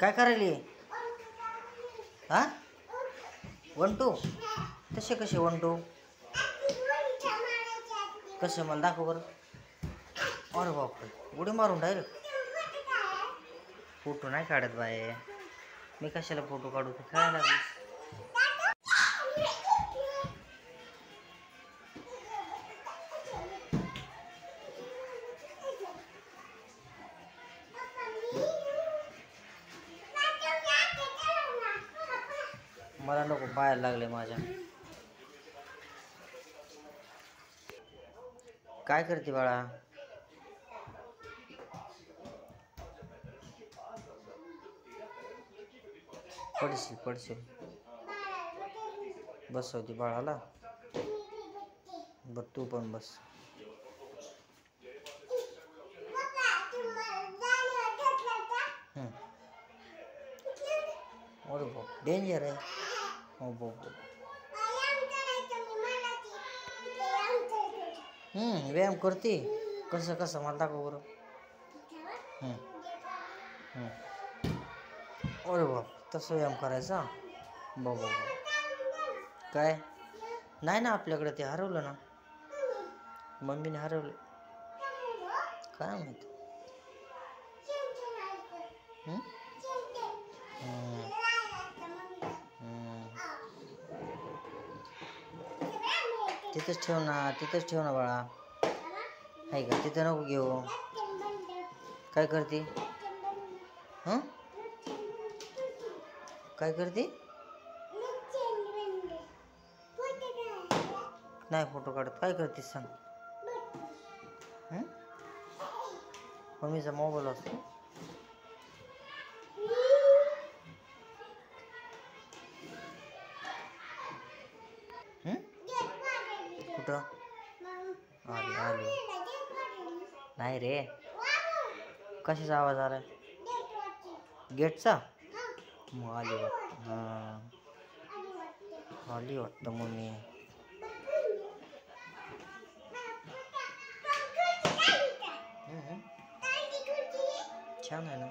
काय करायली? हा 1 2 तसे कसे 1 2 कसे मला दाखव बरं. अरे बापरे उडी मारून डायरेक्ट. फोटो नाही काढत बाय मी. कशाला फोटो काढू? ते खेळायला लागली. मला नको बाहेर लागले माझ्या. काय करते बाळा? पडशील पडशील. बसवती बाळाला. बर तू पण बस. अरे बाप डेंजर आहे. हो बाप. व्यायाम करते. कसं कसं मला दाखव बरं. अरे बाप तसं व्यायाम करायचा. बाबा काय नाही ना आपल्याकडे. ते हरवलं ना. मम्मीने हरवलं. काय माहिती. तिथेच ठेव ना. तिथेच ठेव ना बाळा. आहे का? तिथं नको घेऊ. काय करते? काय करते? नाही फोटो काढत. काय करतेस सांग. मम्मीचा मोबाईल असतो. कुठं आली आली. नाही रे. कशाचा आवाज आला? गेटचा. मग आली वाटतं. हां आली वाटतं मम्मी. छान आहे ना.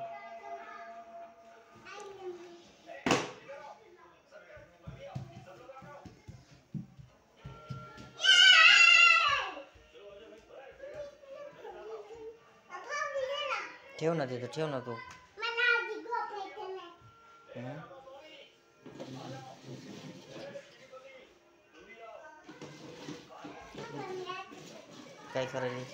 ठेव ना तिथं. ठेव ना तू. काय करायली?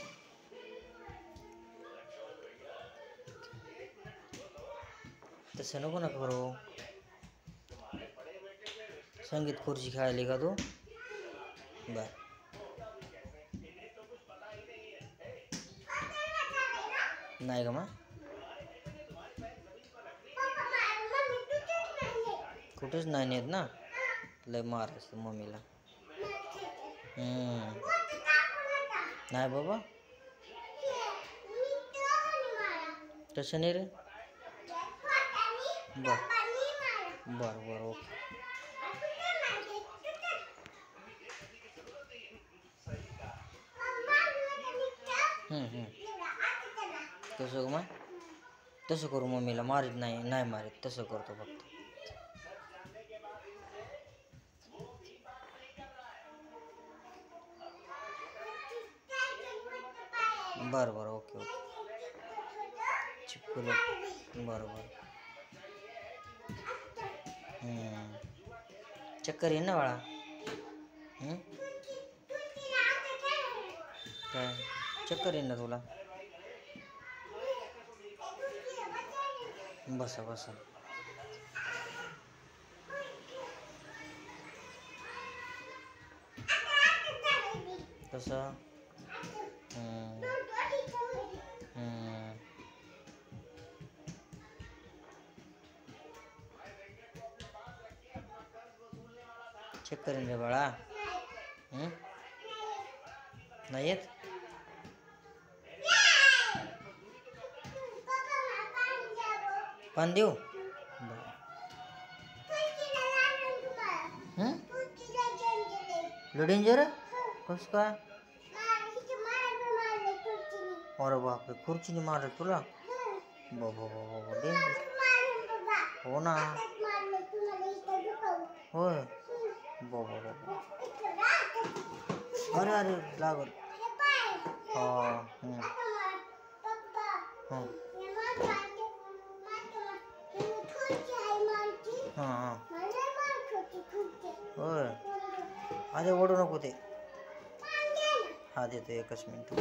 तसं नको ना करू. संगीत खुर्ची खेळायली का तू? बर नाही का मग? कुठेच नाही नेत ना. लय मारायचं मम्मीला. नाही बाबा तसं नाही रे. बर बर बर ओके. तसं मग तसं करू. मम्मीला मारीत नाही. नाही मारीत. तसं करतो फक्त. बरं बरं ओके ओके. चिपकून बरं बरं. चक्कर येईन ना बाळा. काय चक्कर येईन ना तुला? बसा बसा. कसं? चक्कर येईन रे बाळा. नाही येत. पान देऊ? डेंजर आहे. कसं काय? अरे बापरे खुर्चीने मारलं तुला? बाबा बाबा डेंजर. हो ना. होय बाबा. अरे अरे लागल. हां हां हां. होय. अरे ओढू नको ते. हा देतो एकच मिनिट.